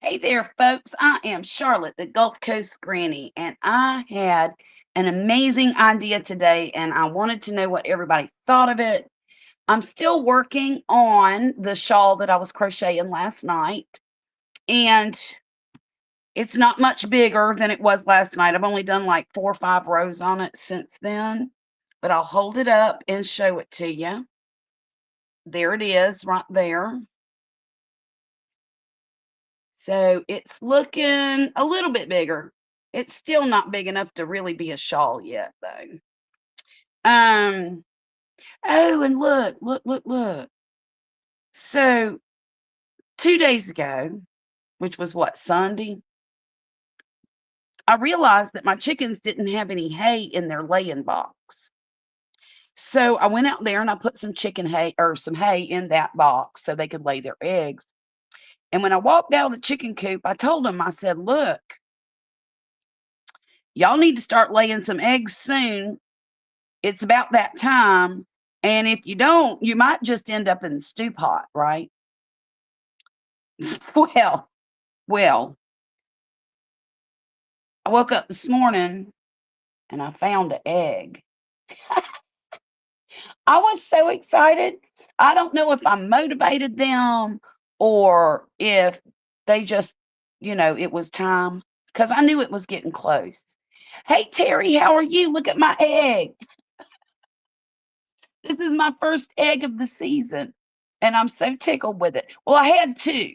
Hey there, folks. I am Charlotte, the Gulf Coast Granny, and I had an amazing idea today, and I wanted to know what everybody thought of it. I'm still working on the shawl that I was crocheting last night, and it's not much bigger than it was last night. I've only done like 4 or 5 rows on it since then, but I'll hold it up and show it to you. There it is, right there. So it's looking a little bit bigger. It's still not big enough to really be a shawl yet, though. Um, oh, and look. So 2 days ago, which was what, Sunday, I realized that my chickens didn't have any hay in their laying box. So I went out there and I put some chicken hay or some hay in that box so they could lay their eggs. And when I walked out of the chicken coop, I told them, I said, look, y'all need to start laying some eggs soon. It's about that time, and if you don't, you might just end up in the stew pot, right? Well, well, I woke up this morning and I found an egg. I was so excited. I don't know if I motivated them or if they just, it was time because I knew it was getting close. Hey, Terry, how are you? Look at my egg. This is my first egg of the season, and I'm so tickled with it. Well, I had two.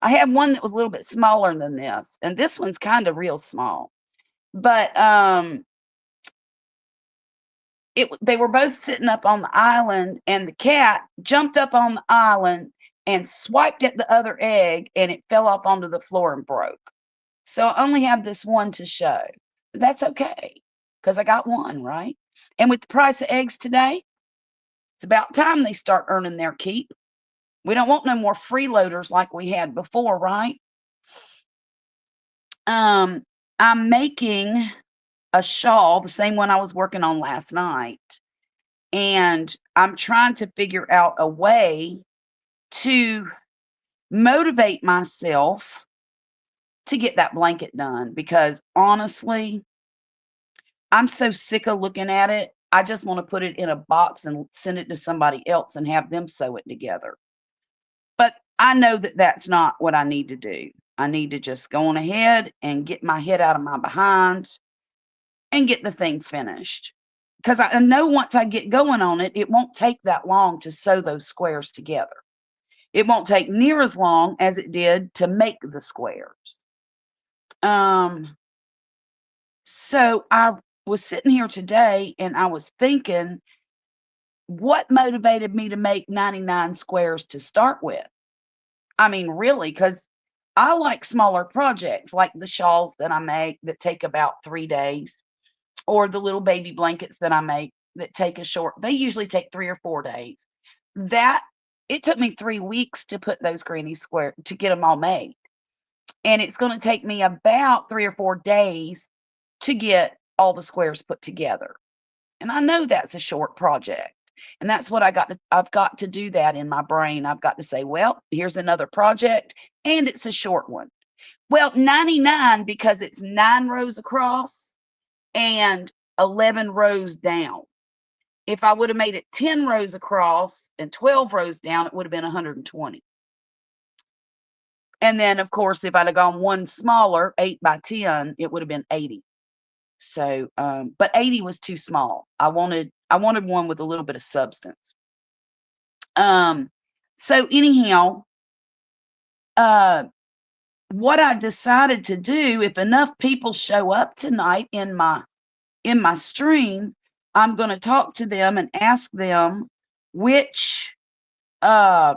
I had one that was a little bit smaller than this, and this one's kind of real small. But they were both sitting up on the island, and the cat jumped up on the island and swiped at the other egg, and it fell off onto the floor and broke. So I only have this one to show. But that's okay because I got one, right? And with the price of eggs today, it's about time they start earning their keep. We don't want no more freeloaders like we had before, right? Um, I'm making a shawl, the same one I was working on last night, and I'm trying to figure out a way to motivate myself to get that blanket done because honestly, I'm so sick of looking at it. I just want to put it in a box and send it to somebody else and have them sew it together. But I know that that's not what I need to do. I need to just go on ahead and get my head out of my behind and get the thing finished. Because I know once I get going on it, it won't take that long to sew those squares together. It won't take near as long as it did to make the squares. Um, so I was sitting here today and I was thinking, what motivated me to make 99 squares to start with? I mean, really, because I like smaller projects like the shawls that I make that take about 3 days, or the little baby blankets that I make that take they usually take 3 or 4 days. That it took me 3 weeks to put those granny square to get them all made. And it's going to take me about 3 or 4 days to get all the squares put together. And I know that's a short project. And that's what I've got to do that in my brain. I've got to say, well, here's another project and it's a short one. Well, 99 because it's 9 rows across and 11 rows down. If I would have made it 10 rows across and 12 rows down, it would have been 120. And then, of course, if I'd have gone one smaller, 8 by 10, it would have been 80. So, but 80 was too small. I wanted one with a little bit of substance. Um, so anyhow, uh, what I decided to do, if enough people show up tonight in my stream, I'm going to talk to them and ask them which uh,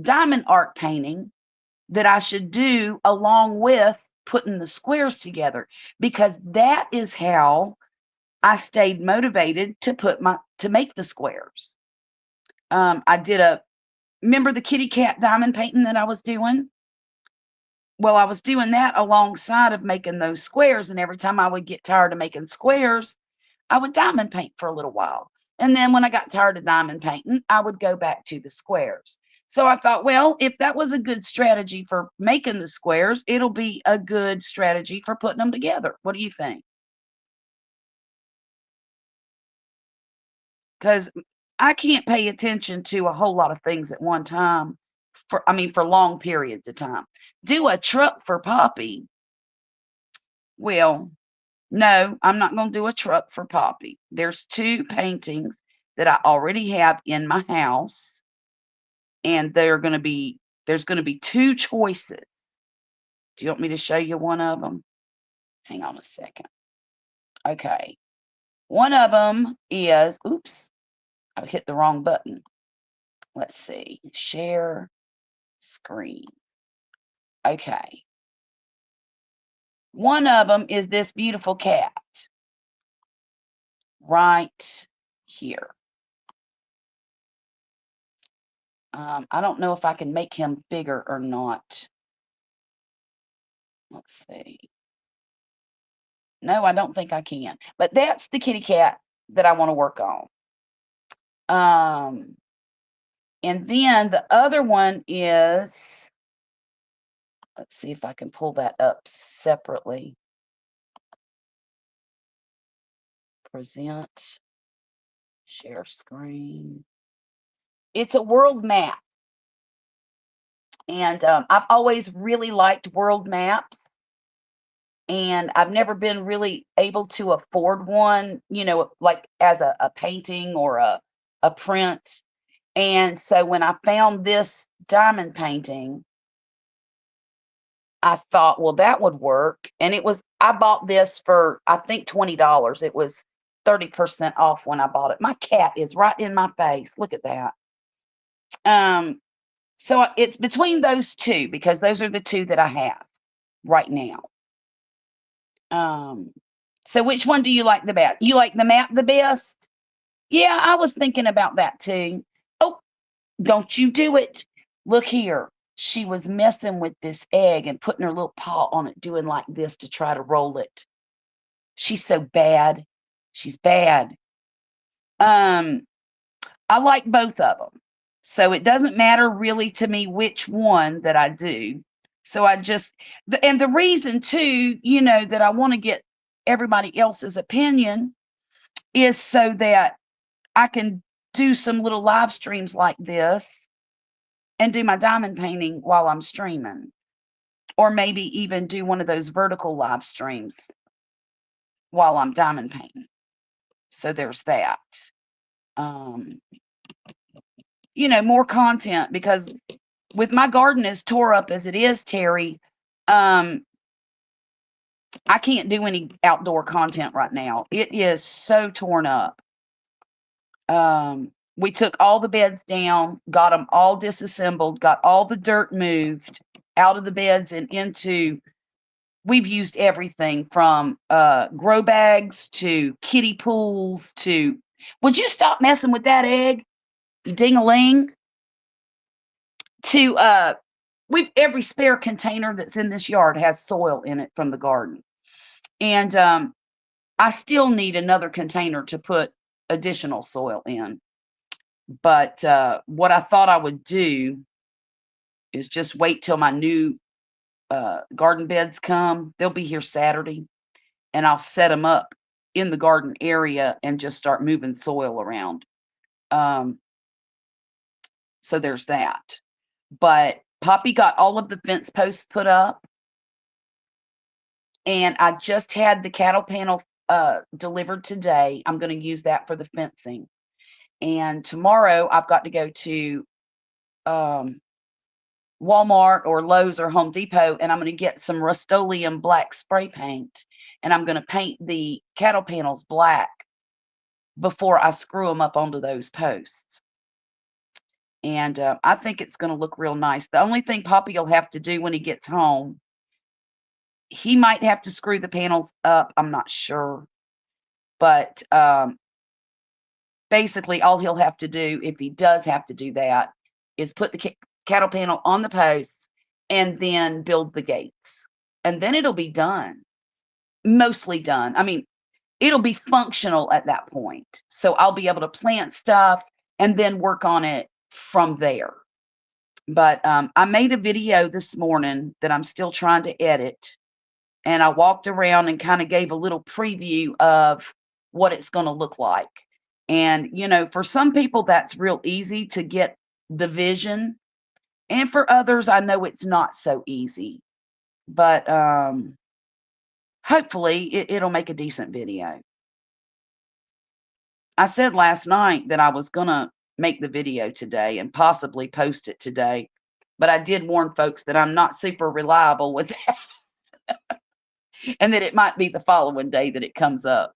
diamond art painting that I should do along with putting the squares together because that is how I stayed motivated to make the squares. I did remember the kitty cat diamond painting that I was doing? Well, I was doing that alongside of making those squares, and every time I would get tired of making squares, I would diamond paint for a little while. And then when I got tired of diamond painting, I would go back to the squares. So I thought, well, if that was a good strategy for making the squares, it'll be a good strategy for putting them together. What do you think? 'Cause I can't pay attention to a whole lot of things at one time for long periods of time. Do a truck for Poppy. Well, no, I'm not gonna do a truck for Poppy. There's 2 paintings that I already have in my house, and there's gonna be 2 choices. Do you want me to show you one of them? Hang on a second. Okay. One of them is oops, I hit the wrong button. Let's see. Share screen. Okay. One of them is this beautiful cat right here. I don't know if I can make him bigger or not. Let's see. No, I don't think I can. But that's the kitty cat that I want to work on. Um, and then the other one is, let's see if I can pull that up separately. Present, share screen. It's a world map. And I've always really liked world maps. And I've never been really able to afford one, like as a painting or a print. And so when I found this diamond painting, I thought, well, that would work. And I bought this for, I think, $20. It was 30% off when I bought it. My cat is right in my face. Look at that. So it's between those two because those are the two that I have right now. So which one do you like the best? You like the map the best? Yeah, I was thinking about that too. Oh, don't you do it. Look here. She was messing with this egg and putting her little paw on it, doing like this to try to roll it. She's so bad. She's bad. Um, I like both of them. So it doesn't matter really to me which one that I do. So and the reason too, that I want to get everybody else's opinion is so that I can do some little live streams like this and do my diamond painting while I'm streaming, or maybe even do one of those vertical live streams while I'm diamond painting. So there's that. Um, more content because with my garden as tore up as it is, Terry, um, I can't do any outdoor content right now. It is so torn up. We took all the beds down, got them all disassembled, got all the dirt moved out of the beds and we've used everything from grow bags to kiddie pools to, would you stop messing with that egg, you ding-a-ling? To every spare container that's in this yard has soil in it from the garden. And I still need another container to put additional soil in. But what I thought I would do is just wait till my new garden beds come. They'll be here Saturday, and I'll set them up in the garden area and just start moving soil around. Um, so there's that. But Poppy got all of the fence posts put up, and I just had the cattle panel delivered today. I'm going to use that for the fencing. And tomorrow I've got to go to Walmart or Lowe's or Home Depot, and I'm going to get some Rust-Oleum black spray paint, and I'm going to paint the cattle panels black before I screw them up onto those posts. And I think it's going to look real nice. The only thing Poppy will have to do when he gets home, he might have to screw the panels up. I'm not sure. But basically, all he'll have to do, if he does have to do that, is put the cattle panel on the posts and then build the gates. And then it'll be done. Mostly done. I mean, it'll be functional at that point. So I'll be able to plant stuff and then work on it from there. But I made a video this morning that I'm still trying to edit, and I walked around and kind of gave a little preview of what it's going to look like. And, for some people, that's real easy to get the vision. And for others, I know it's not so easy. But hopefully, it'll make a decent video. I said last night that I was going to make the video today and possibly post it today. But I did warn folks that I'm not super reliable with that and that it might be the following day that it comes up.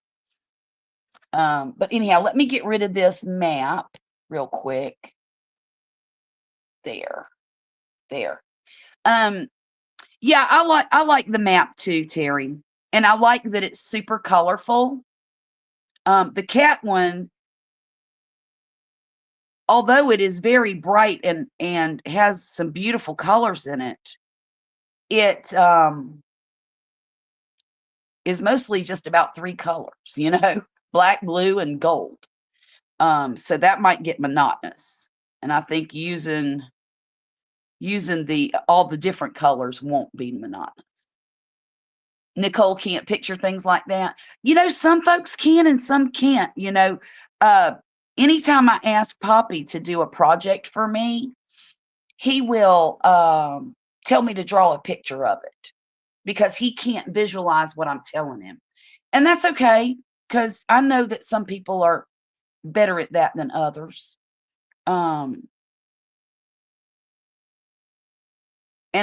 But anyhow, let me get rid of this map real quick. There. Yeah, I like the map too, Terry. And I like that it's super colorful. The cat one, although it is very bright and has some beautiful colors in it, it is mostly just about 3 colors, black, blue, and gold. So that might get monotonous. And I think using all the different colors won't be monotonous. Nicole can't picture things like that. Some folks can and some can't. Anytime I ask Poppy to do a project for me, he will tell me to draw a picture of it because he can't visualize what I'm telling him. And that's okay, because I know that some people are better at that than others. And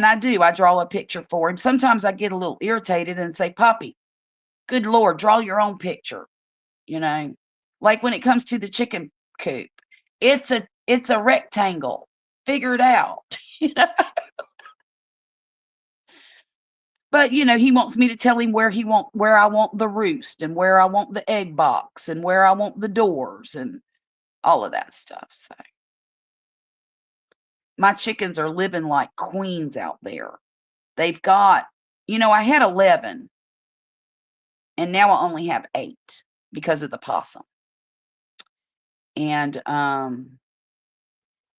I draw a picture for him. Sometimes I get a little irritated and say, Poppy, good Lord, draw your own picture. Like when it comes to the chicken coop, it's a rectangle. Figure it out. But he wants me to tell him where I want the roost and where I want the egg box and where I want the doors and all of that stuff. So my chickens are living like queens out there. They've got, I had 11 and now I only have 8 because of the possum. And I'm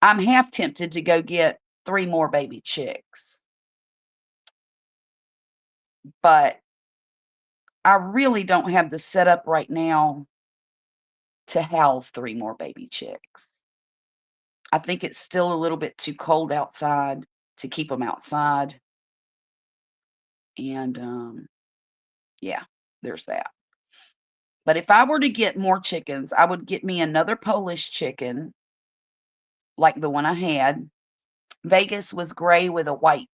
half tempted to go get 3 more baby chicks. But I really don't have the setup right now to house 3 more baby chicks. I think it's still a little bit too cold outside to keep them outside. And yeah, there's that. But if I were to get more chickens, I would get me another Polish chicken like the one I had. Vegas was gray with a white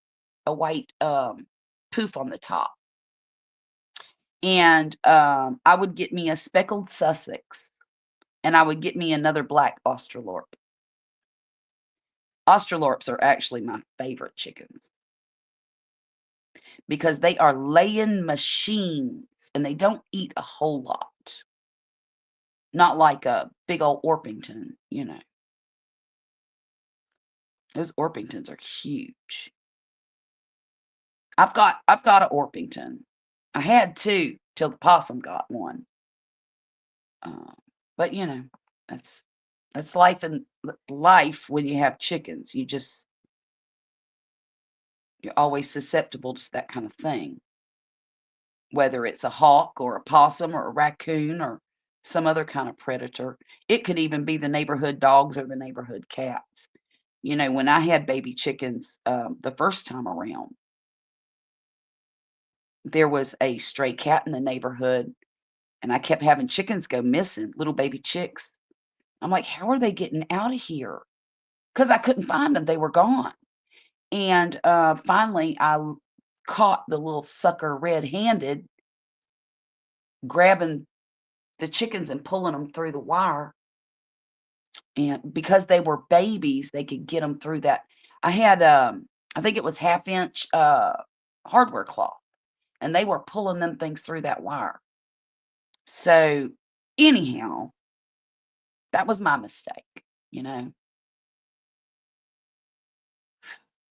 poof on the top. And I would get me a speckled Sussex, and I would get me another black Australorp. Australorps are actually my favorite chickens because they are laying machines and they don't eat a whole lot. Not like a big old Orpington. Those Orpingtons are huge. I've got an Orpington. I had 2 till the possum got one. But that's life and life when you have chickens. You're always susceptible to that kind of thing. Whether it's a hawk or a possum or a raccoon or some other kind of predator. It could even be the neighborhood dogs or the neighborhood cats. When I had baby chickens the first time around, there was a stray cat in the neighborhood, and I kept having chickens go missing, little baby chicks. I'm like, how are they getting out of here? Because I couldn't find them. They were gone. And finally, I caught the little sucker red-handed, grabbing the chickens and pulling them through the wire. And because they were babies, they could get them through that. I had, I think it was half-inch hardware cloth, and they were pulling them things through that wire. So anyhow, that was my mistake.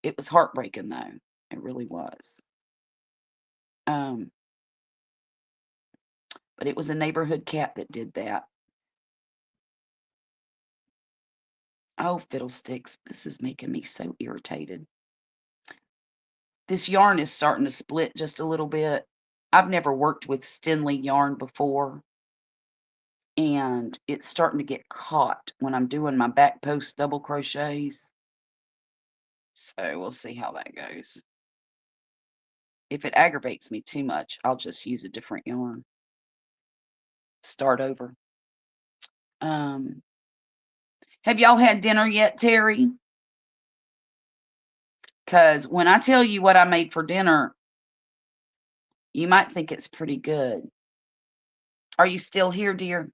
It was heartbreaking though. It really was. Um, but it was a neighborhood cat that did that. Oh, fiddlesticks. This is making me so irritated. This yarn is starting to split just a little bit. I've never worked with Stenley yarn before, and it's starting to get caught when I'm doing my back post double crochets. So we'll see how that goes. If it aggravates me too much, I'll just use a different yarn. Start over. Have y'all had dinner yet, Terry? Because when I tell you what I made for dinner, you might think it's pretty good. Are you still here, dear?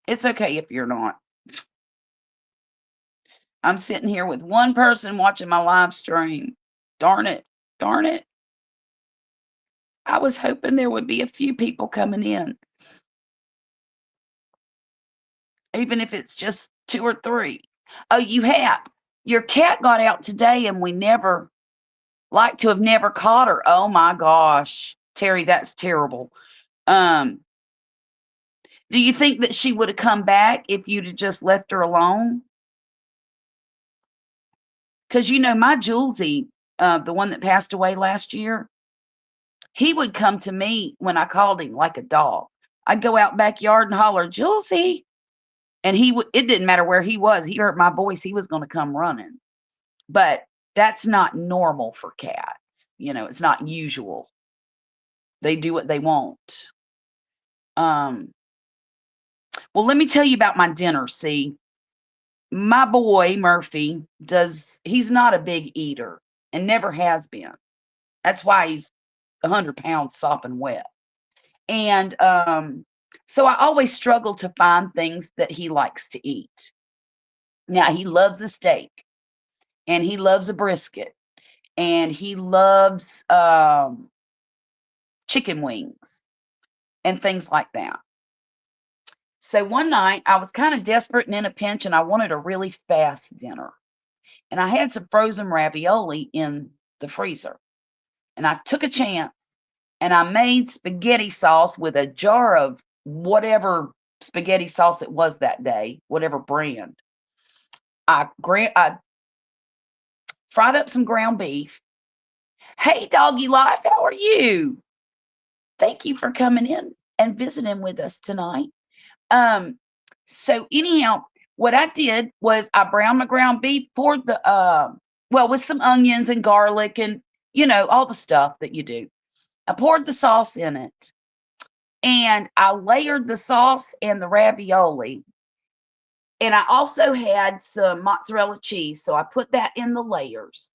It's okay if you're not. I'm sitting here with one person watching my live stream. Darn it. Darn it. I was hoping there would be a few people coming in, even if it's just 2 or 3. Oh, you have. Your cat got out today and we never like to have never caught her. Oh my gosh. Terry, that's terrible. Um, do you think that she would have come back if you'd have just left her alone? Because you know, my Julesy, the one that passed away last year, he would come to me when I called him like a dog. I'd go out backyard and holler, Julesy. And he would, it didn't matter where he was. He heard my voice, he was going to come running. But that's not normal for cats. You know, it's not usual. They do what they want. Well, let me tell you about my dinner. See, my boy Murphy he's not a big eater and never has been. That's why he's 100 pounds sopping wet. And so I always struggle to find things that he likes to eat. Now, he loves a steak and he loves a brisket and he loves chicken wings and things like that. So one night I was kind of desperate and in a pinch and I wanted a really fast dinner. And I had some frozen ravioli in the freezer. And I took a chance and I made spaghetti sauce with a jar of whatever spaghetti sauce it was that day, whatever brand. I fried up some ground beef. Hey, Doggy Life, how are you? Thank you for coming in and visiting with us tonight. So anyhow, what I did was I browned my ground beef, poured the well, with some onions and garlic and all the stuff that you do. I poured the sauce in it and I layered the sauce and the ravioli. And I also had some mozzarella cheese, so I put that in the layers.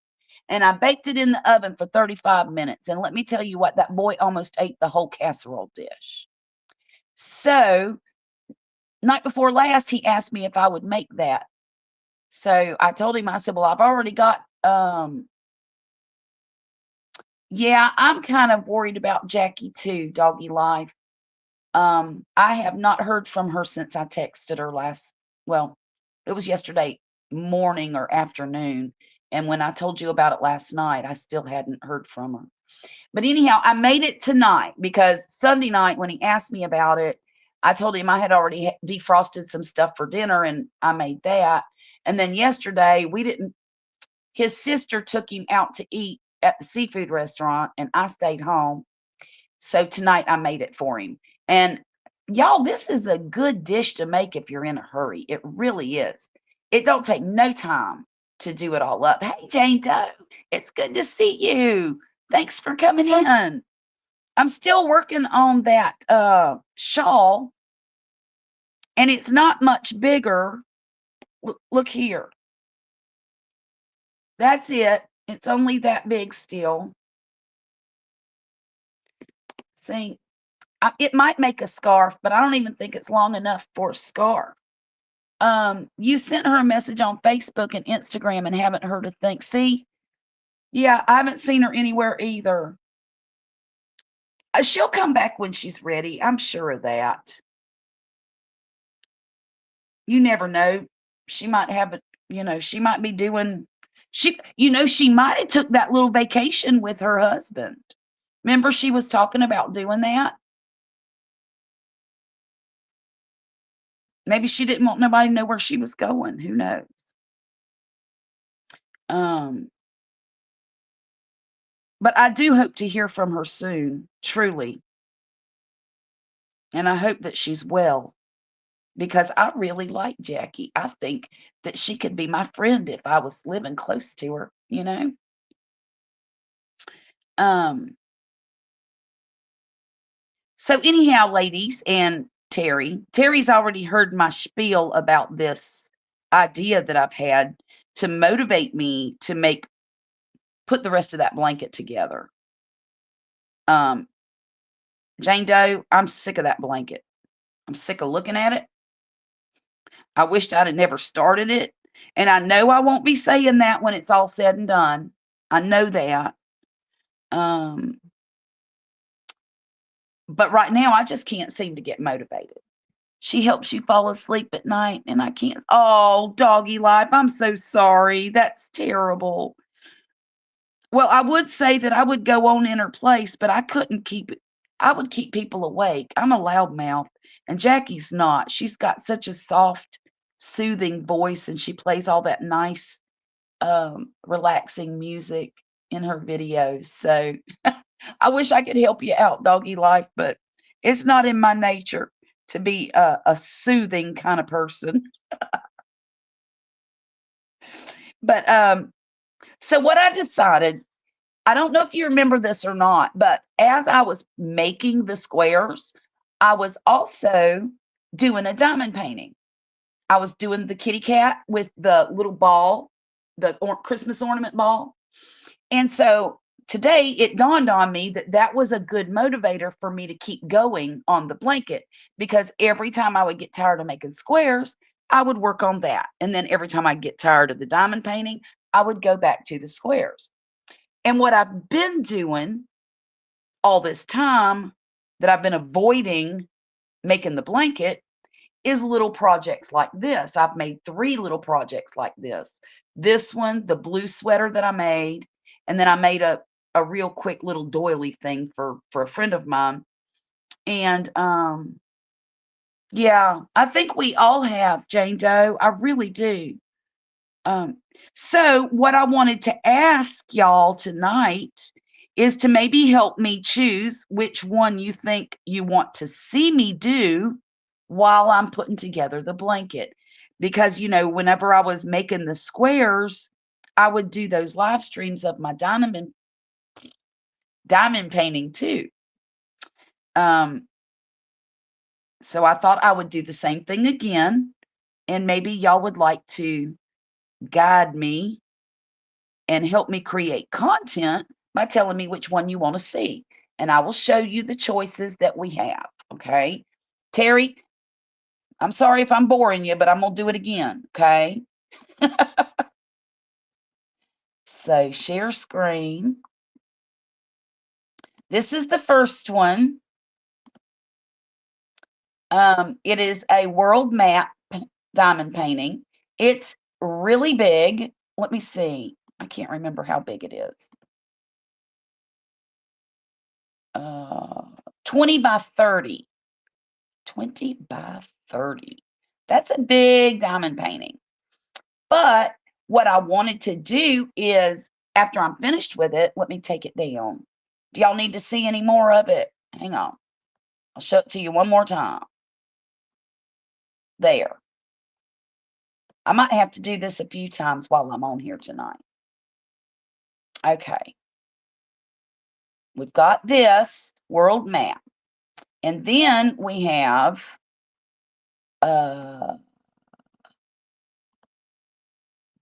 And I baked it in the oven for 35 minutes. And let me tell you what, that boy almost ate the whole casserole dish. So, night before last, he asked me if I would make that. So I told him, I said, well, I've already got, yeah, I'm kind of worried about Jackie too, Doggy Life. I have not heard from her since I texted her well, it was yesterday morning or afternoon. And when I told you about it last night, I still hadn't heard from her. But anyhow, I made it tonight because Sunday night when he asked me about it, I told him I had already defrosted some stuff for dinner and I made that. And then yesterday his sister took him out to eat at the seafood restaurant and I stayed home. So tonight I made it for him. And y'all, this is a good dish to make if you're in a hurry. It really is. It don't take no time to do it all up. Hey, Jane Doe, it's good to see you. Thanks for coming in. I'm still working on that shawl, and it's not much bigger. Look here. That's it. It's only that big still. See, it might make a scarf, but I don't even think it's long enough for a scarf. You sent her a message on Facebook and Instagram and haven't heard a thing. See? Yeah, I haven't seen her anywhere either. She'll come back when she's ready. I'm sure of that. You never know. She might have she might be doing she might have took that little vacation with her husband. Remember she was talking about doing that? Maybe she didn't want nobody to know where she was going. Who knows? Um, but I do hope to hear from her soon, truly. And I hope that she's well because I really like Jackie. I think that she could be my friend if I was living close to her, you know? Um, so anyhow, ladies and Terry's already heard my spiel about this idea that I've had to motivate me to put the rest of that blanket together. Um, Jane Doe, I'm sick of that blanket. I'm sick of looking at it. I wished I'd have never started it. And I know I won't be saying that when it's all said and done. I know that. Um, but right now, I just can't seem to get motivated. She helps you fall asleep at night, and I can't. Oh, doggy life. I'm so sorry. That's terrible. Well, I would say that I would go on in her place, but I couldn't keep it. I would keep people awake. I'm a loudmouth, and Jackie's not. She's got such a soft, soothing voice, and she plays all that nice, relaxing music in her videos. So I wish I could help you out, doggy life, but it's not in my nature to be a soothing kind of person. But so what I decided, I don't know if you remember this or not, but as I was making the squares, I was also doing a diamond painting. I was doing the kitty cat with the little ball, the Christmas ornament ball. And so today it dawned on me that that was a good motivator for me to keep going on the blanket because every time I would get tired of making squares, I would work on that. And then every time I get tired of the diamond painting, I would go back to the squares. And what I've been doing all this time that I've been avoiding making the blanket is little projects like this. I've made 3 little projects like this. This one, the blue sweater that I made, and then I made a real quick little doily thing for a friend of mine. And yeah, I think we all have, Jane Doe. I really do. Um, so what I wanted to ask y'all tonight is to maybe help me choose which one you think you want to see me do while I'm putting together the blanket. Because, whenever I was making the squares, I would do those live streams of my diamond painting too. Um, so I thought I would do the same thing again, and maybe y'all would like to guide me and help me create content by telling me which one you want to see. And I will show you the choices that we have. Okay. Terry, I'm sorry if I'm boring you, but I'm going to do it again. Okay. So share screen. This is the first one. It is a world map diamond painting. It's really big. Let me see. I can't remember how big it is. 20 by 30. 20 by 30. That's a big diamond painting. But what I wanted to do is, after I'm finished with it, let me take it down. Do y'all need to see any more of it? Hang on. I'll show it to you one more time. There. I might have to do this a few times while I'm on here tonight. Okay. We've got this world map. And then we have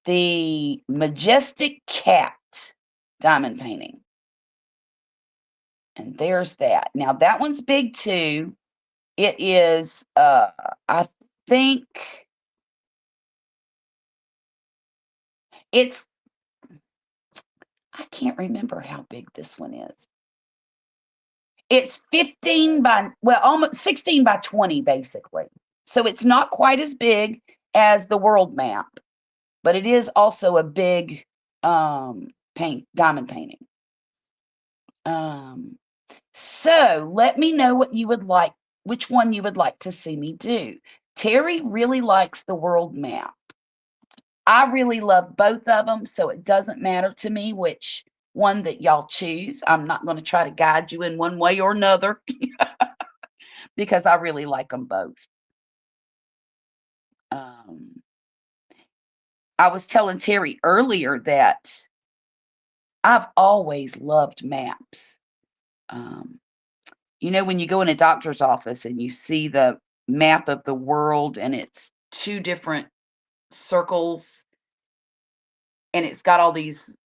the Majestic Cat diamond painting. And there's that. Now that one's big too. It is, I think it's, I can't remember how big this one is. It's 15 by, well, almost 16 by 20, basically. So it's not quite as big as the world map, but it is also a big diamond painting. So let me know what you would like, which one you would like to see me do. Terry really likes the world map. I really love both of them, so it doesn't matter to me which one that y'all choose. I'm not going to try to guide you in one way or another because I really like them both. Um, I was telling Terry earlier that I've always loved maps. Um, when you go in a doctor's office and you see the map of the world and it's two different circles and it's got all these,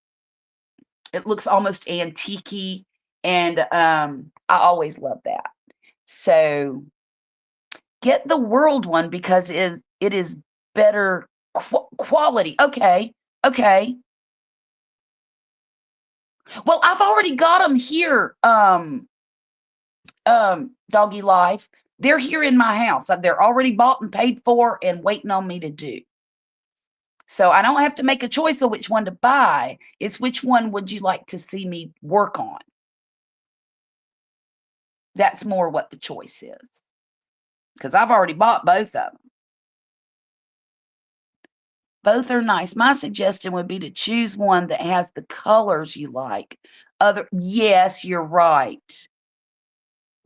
it looks almost antique-y, and I always love that. So get the world one because it is better quality. Okay, okay. Well, I've already got them here. Doggy Life. They're here in my house. They're already bought and paid for and waiting on me to do. So I don't have to make a choice of which one to buy. It's which one would you like to see me work on? That's more what the choice is. Because I've already bought both of them. Both are nice. My suggestion would be to choose one that has the colors you like. Yes, you're right.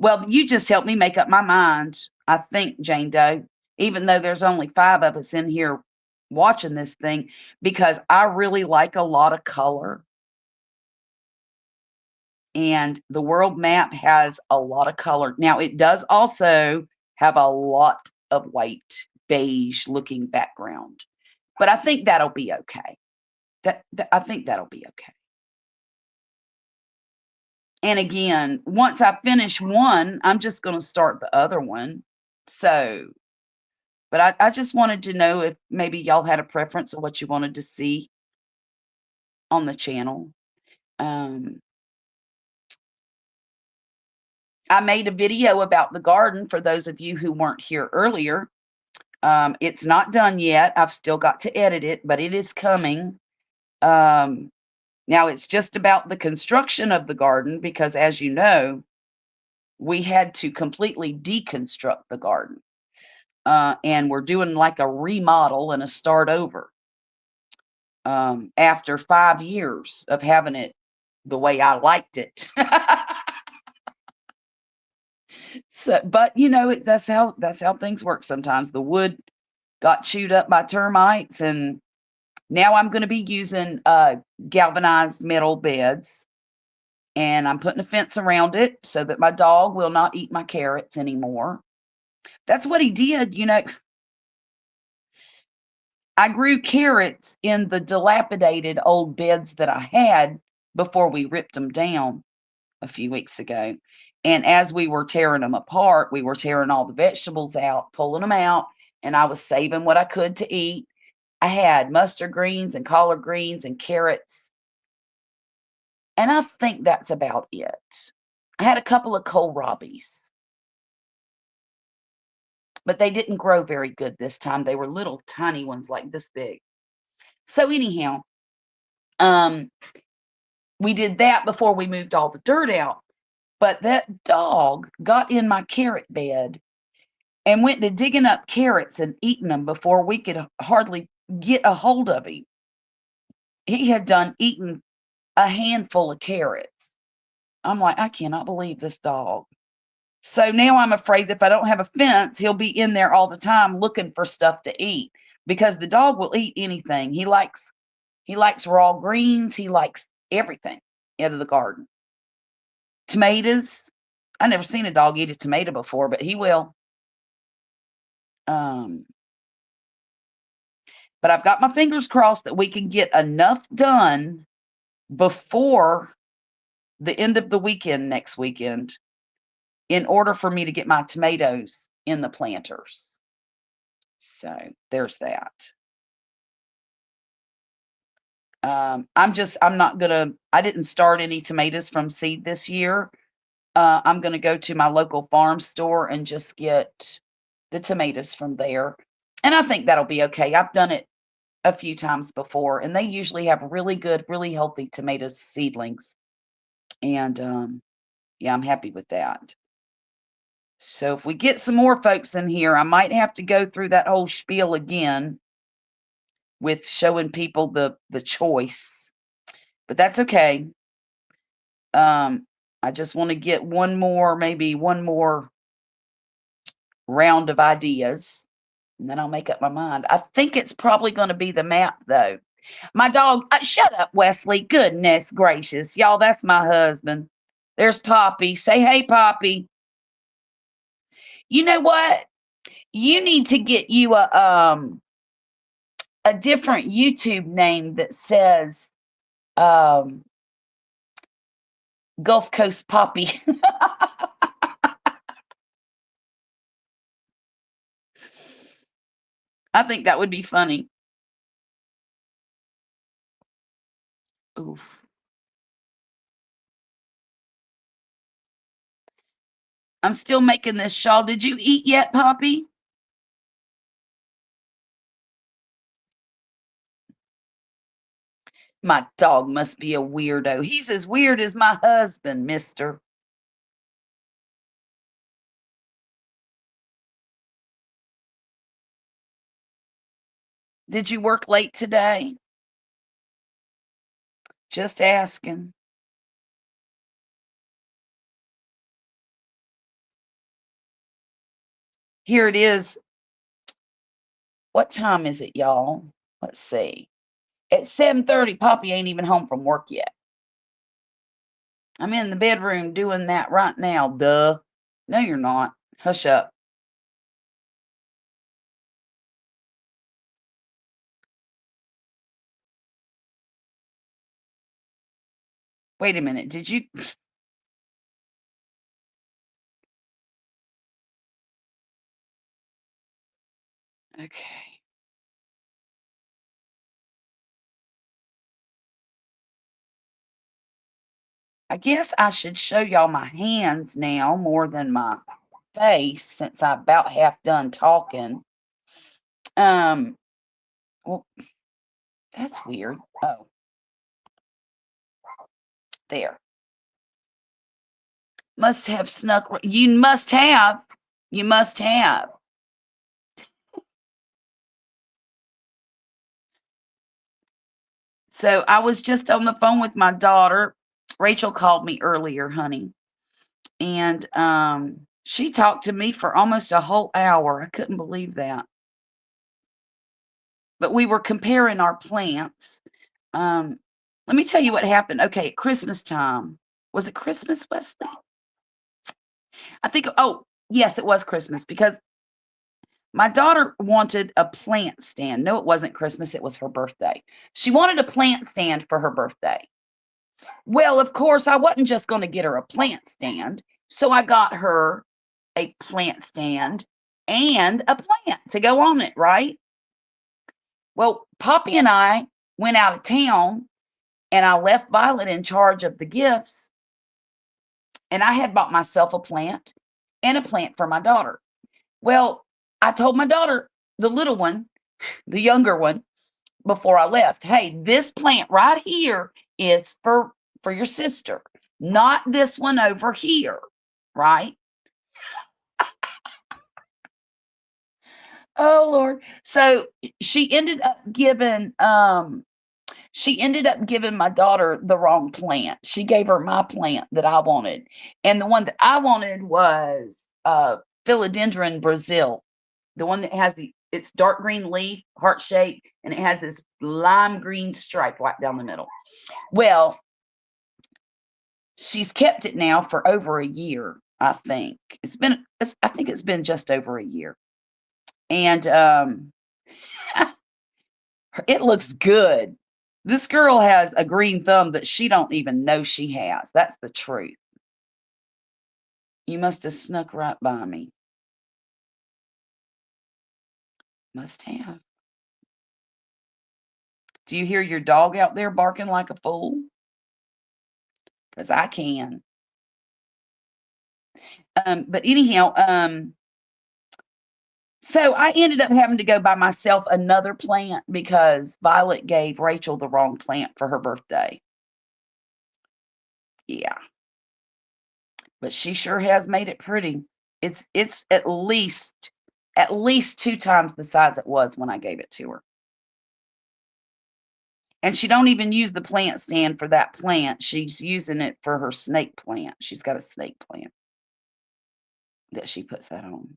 Well, you just helped me make up my mind, I think, Jane Doe, even though there's only 5 of us in here watching this thing, because I really like a lot of color. And the world map has a lot of color. Now, it does also have a lot of white, beige looking background, but I think that'll be okay. I think that'll be okay. And again, once I finish one, I'm just going to start the other one. So, but I just wanted to know if maybe y'all had a preference of what you wanted to see on the channel. Um, I made a video about the garden for those of you who weren't here earlier. It's not done yet. I've still got to edit it, but it is coming. Now it's just about the construction of the garden because, as you know, we had to completely deconstruct the garden. And we're doing like a remodel and a start over after 5 years of having it the way I liked it. So, but that's how things work sometimes. The wood got chewed up by termites, and now I'm going to be using galvanized metal beds, and I'm putting a fence around it so that my dog will not eat my carrots anymore. That's what he did. I grew carrots in the dilapidated old beds that I had before we ripped them down a few weeks ago. And as we were tearing them apart, we were tearing all the vegetables out, pulling them out, and I was saving what I could to eat. I had mustard greens and collard greens and carrots. And I think that's about it. I had a couple of kohlrabis, but they didn't grow very good this time. They were little tiny ones like this big. So anyhow, um, we did that before we moved all the dirt out. But that dog got in my carrot bed and went to digging up carrots and eating them before we could hardly get a hold of him. He had done eaten a handful of carrots. I'm like, I cannot believe this dog. So now I'm afraid that if I don't have a fence, he'll be in there all the time looking for stuff to eat because the dog will eat anything. He likes raw greens, he likes everything out of the garden. Tomatoes. I never seen a dog eat a tomato before, but he will. Um, but I've got my fingers crossed that we can get enough done before the end of the weekend next weekend in order for me to get my tomatoes in the planters. So there's that. I didn't start any tomatoes from seed this year. I'm going to go to my local farm store and just get the tomatoes from there. And I think that'll be okay. I've done it a few times before, and they usually have really good, really healthy tomato seedlings. And yeah, I'm happy with that. So if we get some more folks in here, I might have to go through that whole spiel again with showing people the choice, but that's okay. I just want to get maybe one more round of ideas, and then I'll make up my mind. I think it's probably going to be the map, though. My dog, shut up, Wesley. Goodness gracious, y'all, that's my husband. There's Poppy. Say hey, Poppy. You know what? You need to get you a different YouTube name that says um, Gulf Coast Poppy. I think that would be funny. Oof. I'm still making this shawl. Did you eat yet, Poppy? My dog must be a weirdo. He's as weird as my husband, mister. Did you work late today? Just asking. Here it is. What time is it, y'all? Let's see. At 7:30, Poppy ain't even home from work yet. I'm in the bedroom doing that right now, duh. No, you're not. Hush up. Wait a minute. Did you? Okay. I guess I should show y'all my hands now more than my face since I'm about half done talking. Um, well, that's weird. Oh, there. Must have snuck. You must have. You must have. So I was just on the phone with my daughter. Rachel called me earlier, honey, and she talked to me for almost a whole hour. I couldn't believe that. But we were comparing our plants. Um, let me tell you what happened. Okay, at Christmas time. Was it Christmas, Wesley? I think, oh, yes, it was Christmas because my daughter wanted a plant stand. No, it wasn't Christmas, it was her birthday. She wanted a plant stand for her birthday. Well, of course, I wasn't just going to get her a plant stand. So I got her a plant stand and a plant to go on it, right? Well, Poppy and I went out of town and I left Violet in charge of the gifts. And I had bought myself a plant and a plant for my daughter. Well, I told my daughter, the little one, the younger one, before I left, hey, this plant right here is for your sister, not this one over here, right? Oh Lord. So she ended up giving my daughter the wrong plant. She gave her my plant that I wanted. And the one that I wanted was Philodendron Brazil. The one that has it's dark green leaf, heart shape, and it has this lime green stripe right down the middle. Well, she's kept it now for over a year, I think. I think it's been just over a year. And it looks good. This girl has a green thumb that she don't even know she has. That's the truth. You must have snuck right by me. Must have. Do you hear your dog out there barking like a fool? Because I can. But anyhow, so I ended up having to go buy myself another plant because Violet gave Rachel the wrong plant for her birthday. Yeah, but she sure has made it pretty. It's at least 2 times the size it was when I gave it to her. And she don't even use the plant stand for that plant, she's using it for her snake plant. She's got a snake plant that she puts that on.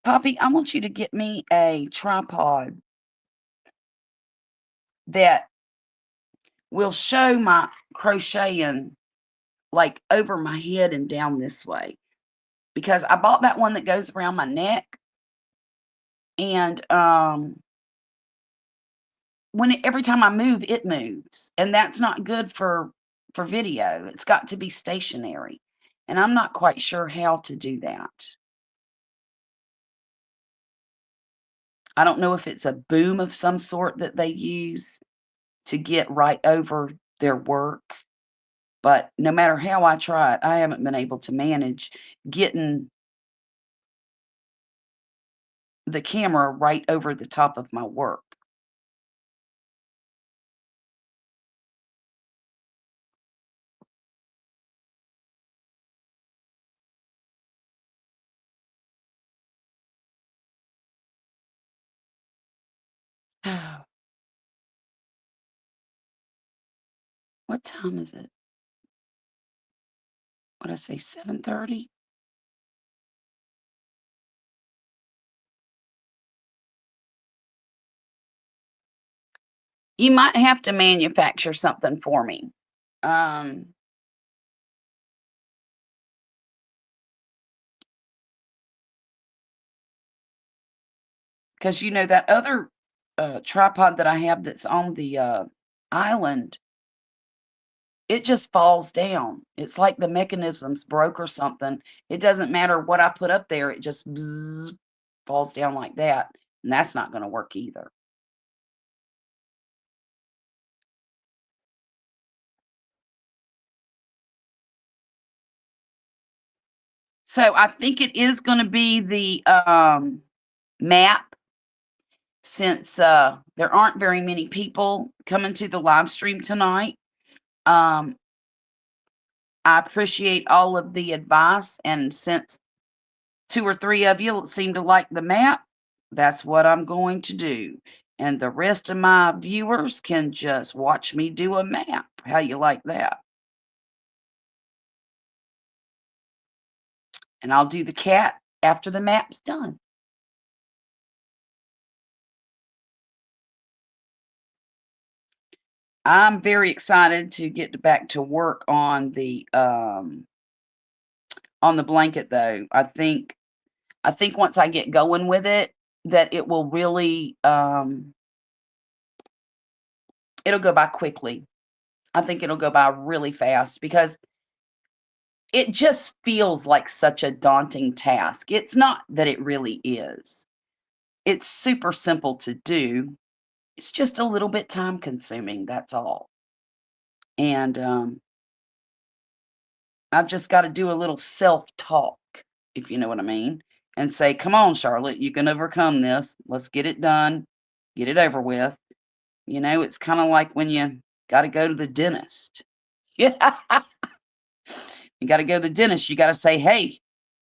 Poppy, I want you to get me a tripod that will show my crocheting, like, over my head and down this way, because I bought that one that goes around my neck, and, every time I move, it moves, and that's not good for video. It's got to be stationary, and I'm not quite sure how to do that. I don't know if it's a boom of some sort that they use to get right over their work, but no matter how I try it, I haven't been able to manage getting the camera right over the top of my work. What time is it? What'd I say, 7:30? You might have to manufacture something for me. Um, 'Cause, that other, tripod that I have that's on the, island, it just falls down. It's like the mechanism's broke or something. It doesn't matter what I put up there, it just bzz, falls down like that, and that's not gonna work either. So, I think it is gonna be the, map since, there aren't very many people coming to the live stream tonight. Um, I appreciate all of the advice, and since 2 or 3 of you seem to like the map, that's what I'm going to do, and the rest of my viewers can just watch me do a map. How you like that? And I'll do the cat after the map's done. I'm very excited to get back to work on the blanket, though. I think once I get going with it, that it will really, it'll go by quickly. I think it'll go by really fast because it just feels like such a daunting task. It's not that it really is. It's super simple to do. It's just a little bit time consuming, that's all. And, I've just gotta do a little self-talk, if you know what I mean, and say, "Come on, Charlotte, you can overcome this. Let's get it done. Get it over with." It's kinda like when you gotta go to the dentist. Yeah. You gotta go to the dentist, you gotta say, "Hey,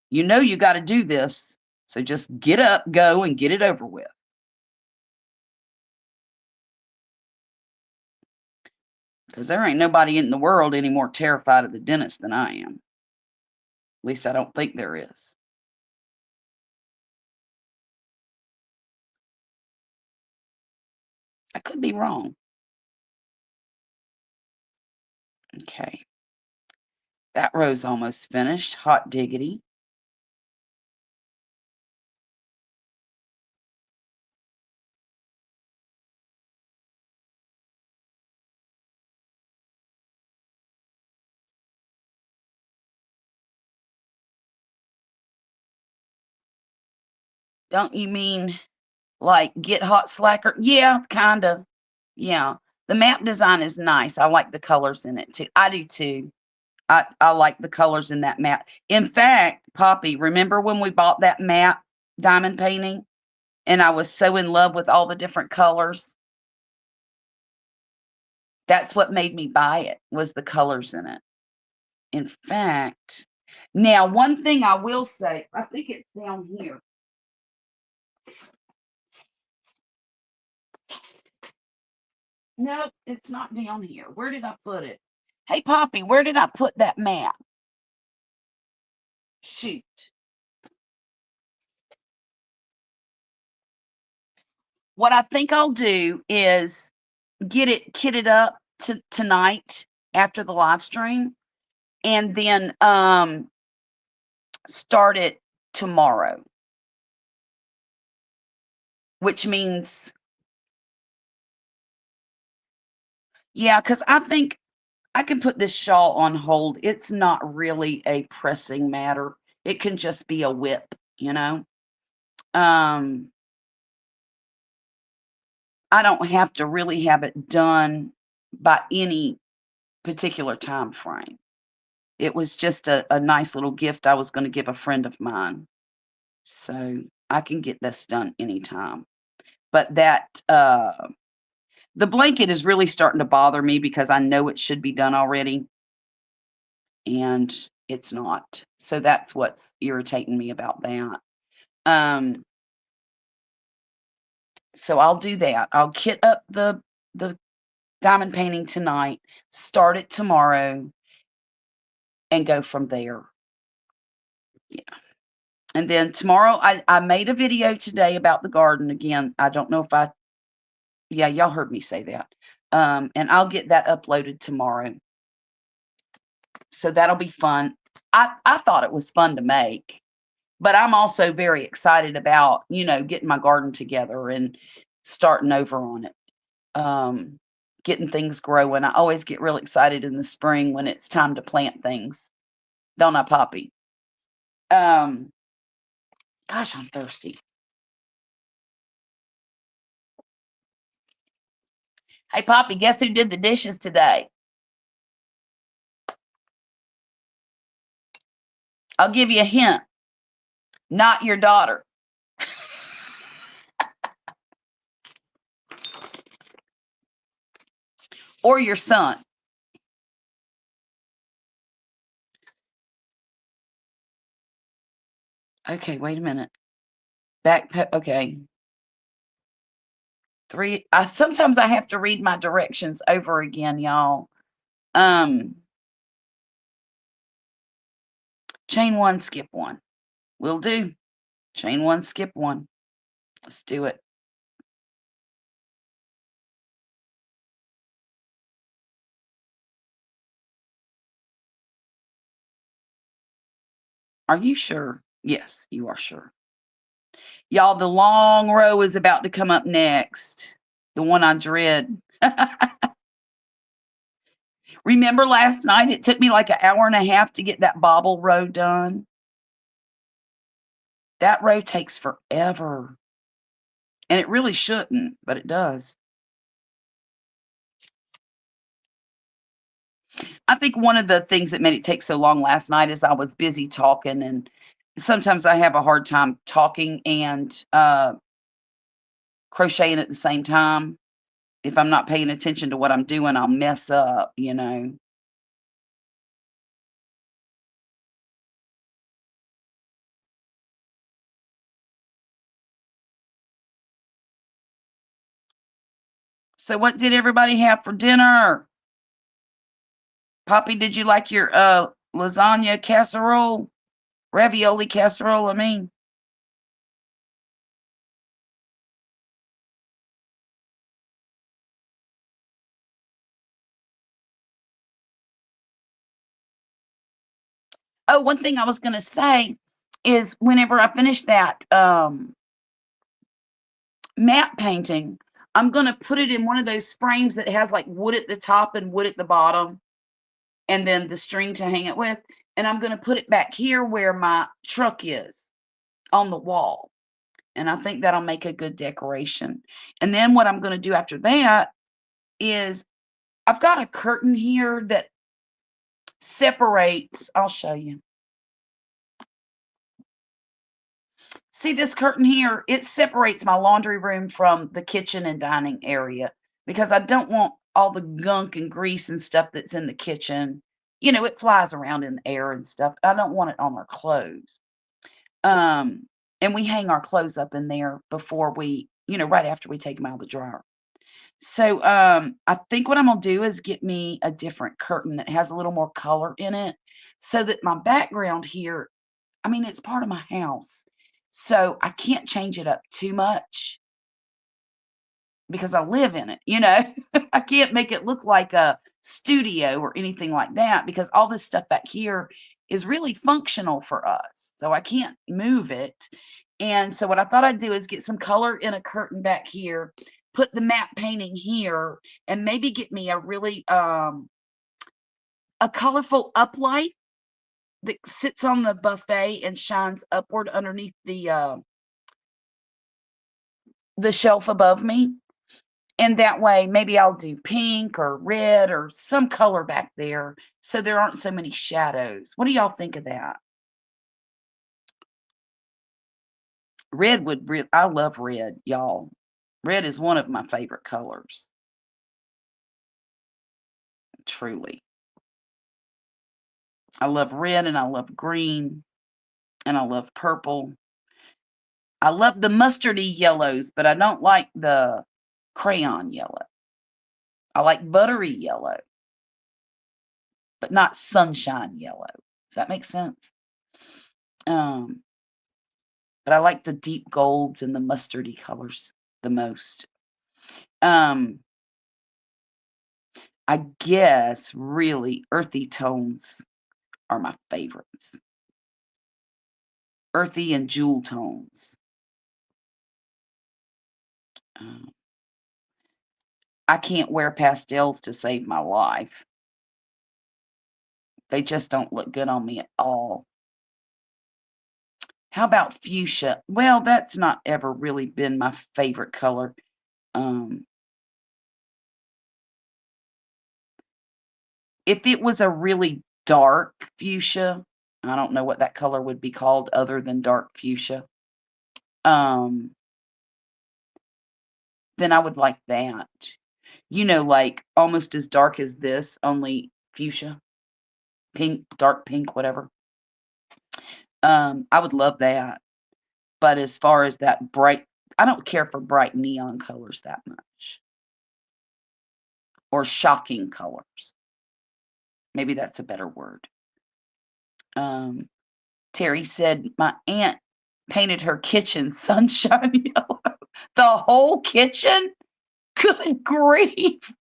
you gotta do this, so just get up, go, and get it over with." 'Cause there ain't nobody in the world any more terrified of the dentist than I am. At least I don't think there is. I could be wrong. Okay. That row's almost finished. Hot diggity. Don't you mean like Get Hot Slacker? Yeah, kinda. Yeah. The map design is nice. I like the colors in it too. I do too. I like the colors in that map. In fact, Poppy, remember when we bought that map diamond painting and I was so in love with all the different colors? That's what made me buy it, was the colors in it. In fact, now one thing I will say, I think it's down here. No, it's not down here. Where did I put it? Hey, Poppy, where did I put that map? Shoot. What I think I'll do is get it kitted up tonight after the live stream, and then start it tomorrow, which means, yeah, because I think I can put this shawl on hold. It's not really a pressing matter. It can just be a whip, you know. Um, I don't have to really have it done by any particular time frame. It was just a nice little gift I was going to give a friend of mine. So I can get this done anytime. But that the blanket is really starting to bother me because I know it should be done already and it's not. So that's what's irritating me about that. Um, so I'll do that. I'll kit up the diamond painting tonight, start it tomorrow, and go from there. Yeah. And then tomorrow, I made a video today about the garden again. I don't know if yeah, y'all heard me say that. And I'll get that uploaded tomorrow. So that'll be fun. I thought it was fun to make, but I'm also very excited about, getting my garden together and starting over on it. Getting things growing. I always get real excited in the spring when it's time to plant things. Don't I, Poppy? Um, Gosh, I'm thirsty. Hey, Poppy, guess who did the dishes today? I'll give you a hint. Not your daughter. Or your son. Okay, wait a minute. Okay. Sometimes I have to read my directions over again, y'all. Chain one, skip one. Will do. Chain one, skip one. Let's do it. Are you sure? Yes, you are sure. Y'all, the long row is about to come up next. The one I dread. Remember last night? It took me like an hour and a half to get that bobble row done. That row takes forever. And it really shouldn't, but it does. I think one of the things that made it take so long last night is I was busy talking, and sometimes I have a hard time talking and crocheting at the same time. If I'm not paying attention to what I'm doing, I'll mess up. So what did everybody have for dinner? Poppy, did you like your lasagna casserole? Ravioli casserole, I mean. Oh, one thing I was gonna say is whenever I finish that matte painting, I'm gonna put it in one of those frames that has like wood at the top and wood at the bottom, and then the string to hang it with. And I'm gonna put it back here where my truck is on the wall. And I think that'll make a good decoration. And then what I'm gonna do after that is I've got a curtain here that separates. I'll show you. See this curtain here? It separates my laundry room from the kitchen and dining area because I don't want all the gunk and grease and stuff that's in the kitchen. You know, it flies around in the air and stuff. I don't want it on our clothes. Um, and we hang our clothes up in there before we, right after we take them out of the dryer. So, I think what I'm gonna do is get me a different curtain that has a little more color in it so that my background here, I mean, it's part of my house. So I can't change it up too much because I live in it. I can't make it look like a studio or anything like that because all this stuff back here is really functional for us. So I can't move it. And so what I thought I'd do is get some color in a curtain back here, put the matte painting here, and maybe get me a really a colorful uplight that sits on the buffet and shines upward underneath the shelf above me. And that way, maybe I'll do pink or red or some color back there so there aren't so many shadows. What do y'all think of that? Red would I love red, y'all. Red is one of my favorite colors, truly. I love red and I love green and I love purple. I love the mustardy yellows, but I don't like the crayon yellow. I like buttery yellow, but not sunshine yellow. Does that make sense? Um, but I like the deep golds and the mustardy colors the most. Um, I guess really earthy tones are my favorites. Earthy and jewel tones. Um, I can't wear pastels to save my life. They just don't look good on me at all. How about fuchsia? Well, that's not ever really been my favorite color. Um, if it was a really dark fuchsia, I don't know what that color would be called other than dark fuchsia. Um, then I would like that. Like almost as dark as this, only fuchsia, pink, dark pink, whatever. I would love that. But as far as that bright, I don't care for bright neon colors that much or shocking colors. Maybe that's a better word. Um, Terry said my aunt painted her kitchen sunshine yellow. The whole kitchen? Good grief.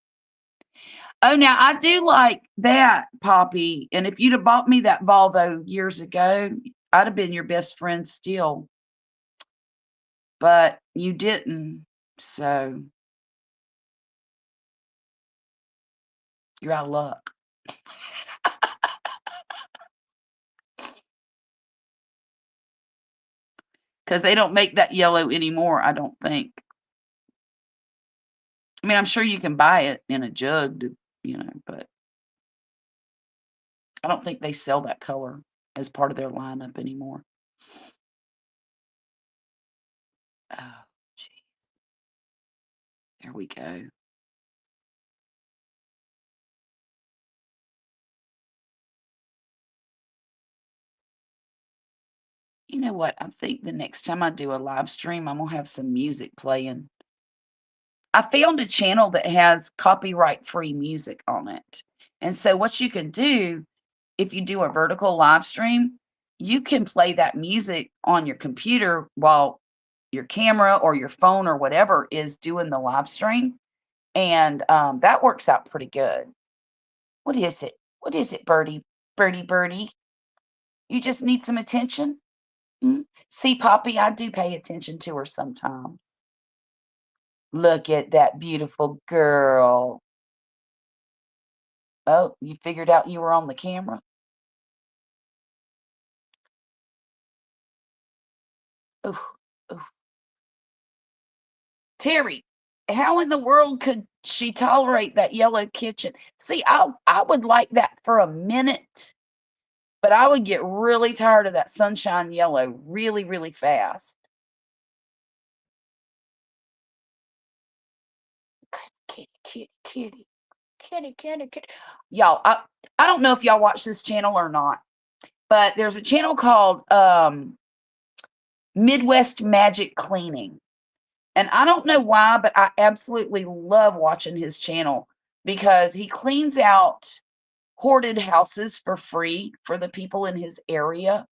Oh, now I do like that, Poppy. And if you'd have bought me that Volvo years ago, I'd have been your best friend still. But you didn't. So you're out of luck. Because they don't make that yellow anymore, I don't think. I mean, I'm sure you can buy it in a jug, but I don't think they sell that color as part of their lineup anymore. Oh, gee. There we go. You know what? I think the next time I do a live stream, I'm gonna have some music playing. I found a channel that has copyright-free music on it. And so what you can do, if you do a vertical live stream, you can play that music on your computer while your camera or your phone or whatever is doing the live stream, and, that works out pretty good. What is it? What is it, Birdie? Birdie, Birdie? You just need some attention? Mm? See, Poppy, I do pay attention to her sometimes. Look at that beautiful girl. Oh, you figured out you were on the camera? Ooh, ooh. Terry, how in the world could she tolerate that yellow kitchen? See, I would like that for a minute, but I would get really tired of that sunshine yellow really, really fast. Kitty, kitty, kitty. Kitty, kitty, kitty. Y'all, I don't know if y'all watch this channel or not, but there's a channel called Midwest Magic Cleaning. And I don't know why, but I absolutely love watching his channel because he cleans out hoarded houses for free for the people in his area.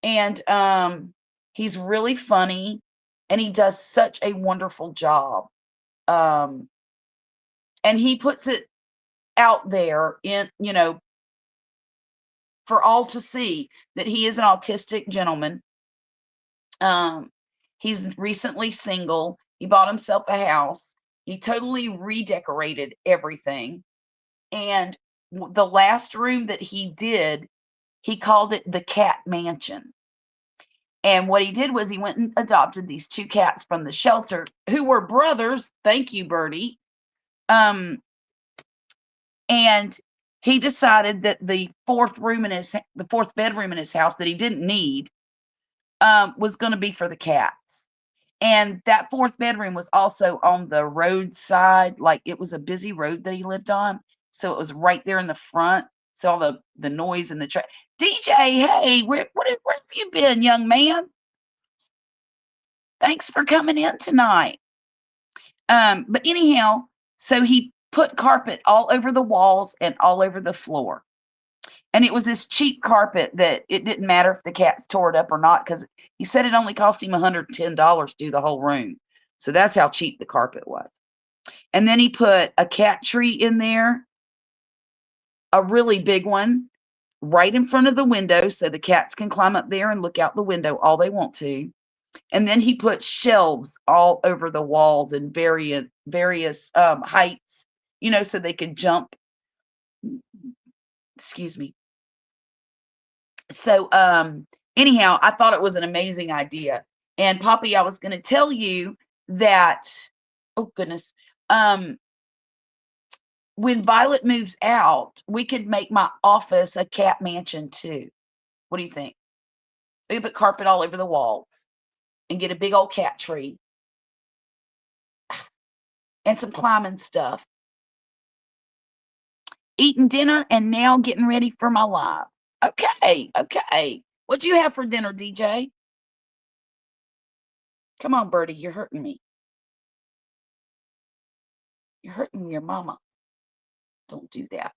And he's really funny and he does such a wonderful job. Um, and he puts it out there in, for all to see that he is an autistic gentleman. Um, he's recently single. He bought himself a house. He totally redecorated everything. And the last room that he did, he called it the Cat Mansion. And what he did was he went and adopted these two cats from the shelter who were brothers. Thank you, Birdie. Um, and he decided that the fourth bedroom in his house that he didn't need was going to be for the cats. And that fourth bedroom was also on the roadside, like it was a busy road that he lived on. So it was right there in the front. So all the noise and the DJ, hey, where have you been, young man? Thanks for coming in tonight. But anyhow, so he put carpet all over the walls and all over the floor. And it was this cheap carpet that it didn't matter if the cats tore it up or not, because he said it only cost him $110 to do the whole room. So that's how cheap the carpet was. And then he put a cat tree in there, a really big one, right in front of the window so the cats can climb up there and look out the window all they want to. And then he put shelves all over the walls in various heights, so they could jump. Excuse me. So anyhow, I thought it was an amazing idea. And Poppy, I was going to tell you that, oh goodness, when Violet moves out, we could make my office a cat mansion too. What do you think? We could put carpet all over the walls and get a big old cat tree and some climbing stuff. Eating dinner and now getting ready for my live. Okay, okay. What'd you have for dinner, DJ? Come on, Birdie, you're hurting me. You're hurting your mama. Don't do that.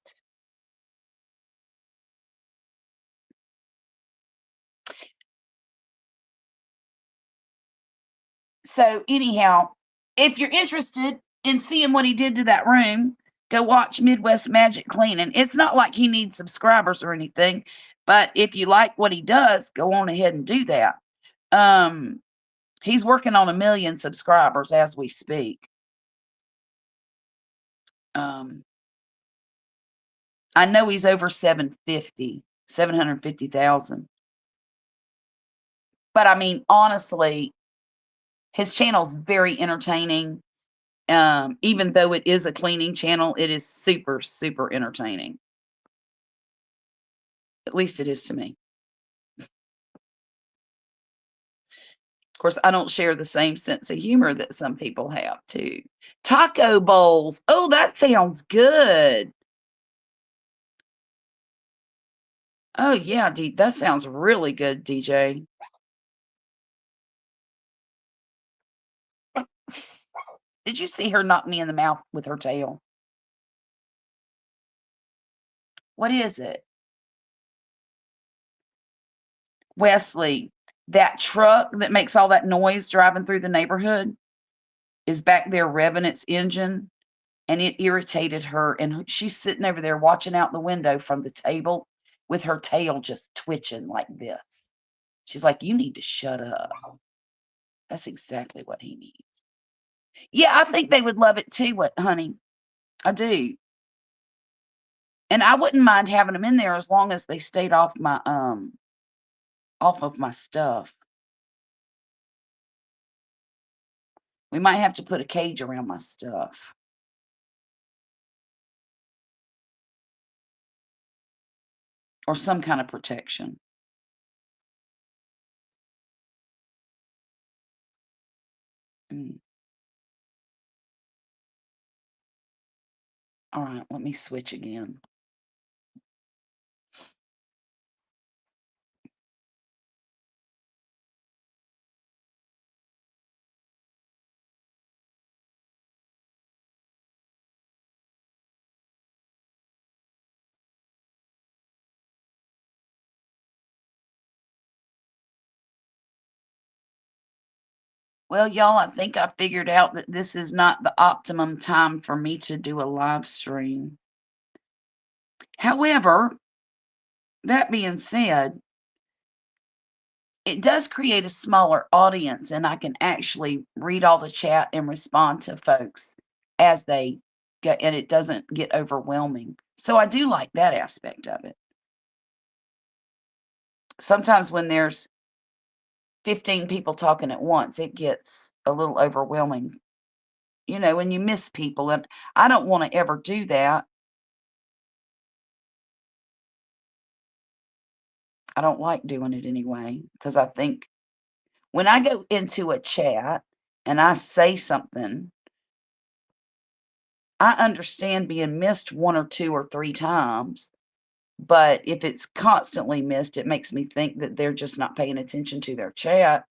So anyhow, if you're interested in seeing what he did to that room, go watch Midwest Magic Cleaning. It's not like he needs subscribers or anything, but if you like what he does, go on ahead and do that. He's working on 1 million subscribers as we speak. I know he's over 750,000. But I mean, honestly, his channel's very entertaining. Even though it is a cleaning channel, it is super, super entertaining. At least it is to me. Of course, I don't share the same sense of humor that some people have too. Taco bowls. Oh, that sounds good. Oh yeah, that sounds really good, DJ. Did you see her knock me in the mouth with her tail? What is it? Wesley, that truck that makes all that noise driving through the neighborhood is back there revving its engine, and it irritated her. And she's sitting over there watching out the window from the table with her tail just twitching like this. She's like, "You need to shut up." That's exactly what he needs. Yeah, I think they would love it too, honey. I do. And I wouldn't mind having them in there as long as they stayed off of my stuff. We might have to put a cage around my stuff. Or some kind of protection. Mm. All right, let me switch again. Well, y'all, I think I figured out that this is not the optimum time for me to do a live stream. However, that being said, it does create a smaller audience, and I can actually read all the chat and respond to folks as they go, and it doesn't get overwhelming. So I do like that aspect of it. Sometimes when there's 15 people talking at once, it gets a little overwhelming, and you miss people, and I don't want to ever do that. I don't like doing it anyway because I think when I go into a chat and I say something, I understand being missed 1 or 2 or 3 times, but if it's constantly missed, it makes me think that they're just not paying attention to their chat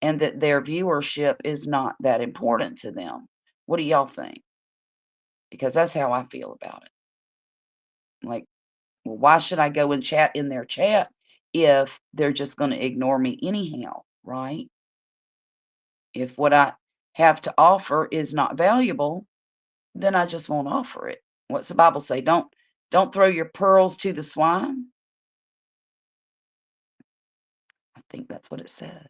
and that their viewership is not that important to them. What do y'all think? Because that's how I feel about it. Like, well, why should I go and chat in their chat if they're just gonna ignore me anyhow, right? If what I have to offer is not valuable, then I just won't offer it. What's the Bible say? Don't throw your pearls to the swine. I think that's what it says.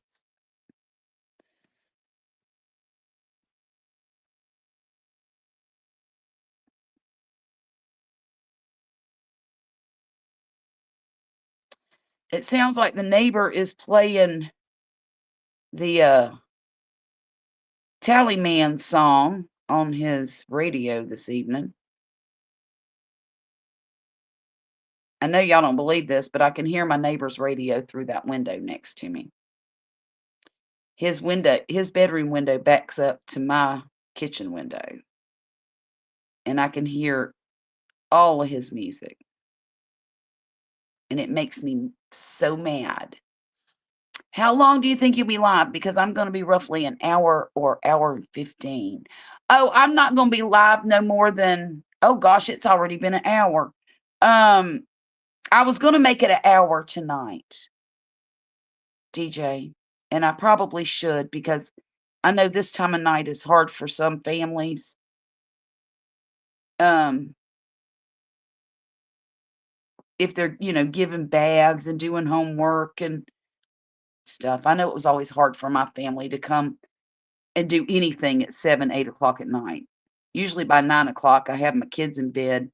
It sounds like the neighbor is playing the Tallyman song on his radio this evening. I know y'all don't believe this, but I can hear my neighbor's radio through that window next to me. His bedroom window backs up to my kitchen window, and I can hear all of his music, and it makes me so mad. How long do you think you'll be live? Because I'm gonna be roughly an hour or hour and 15. Oh, I'm not gonna be live no more than, oh gosh, it's already been an hour. Um, I was gonna make it an hour tonight, DJ, and I probably should because I know this time of night is hard for some families. Um, if they're, giving baths and doing homework and stuff. I know it was always hard for my family to come and do anything at 7, 8 o'clock at night. Usually by 9 o'clock, I have my kids in bed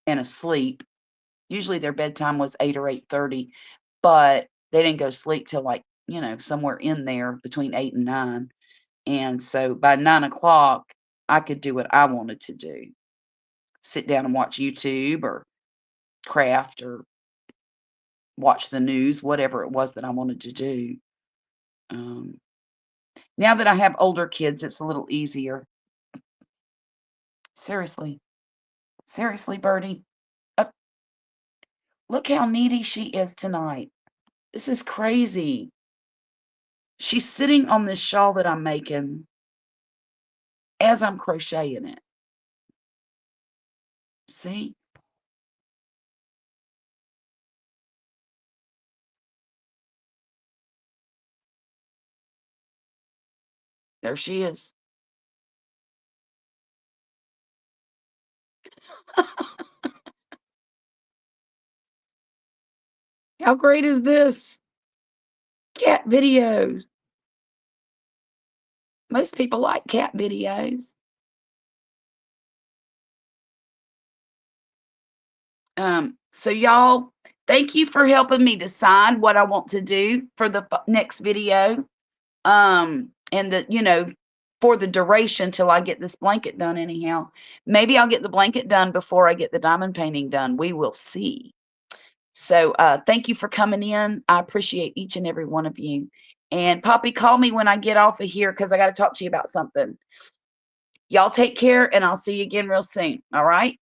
and asleep. Usually their bedtime was 8 or 8:30, but they didn't go to sleep till like, somewhere in there between 8 and 9. And so by 9 o'clock, I could do what I wanted to do. Sit down and watch YouTube or craft or watch the news, whatever it was that I wanted to do. Um, Now that I have older kids, it's a little easier. Seriously. Seriously, Birdie. Uh, Look how needy she is tonight. This is crazy. She's sitting on this shawl that I'm making as I'm crocheting it. See? There she is. How great is this? Cat videos. Most people like cat videos. So y'all, thank you for helping me decide what I want to do for the next video. And for the duration till I get this blanket done anyhow. Maybe I'll get the blanket done before I get the diamond painting done. We will see. So thank you for coming in. I appreciate each and every one of you. And Poppy, call me when I get off of here because I got to talk to you about something. Y'all take care, and I'll see you again real soon. All right?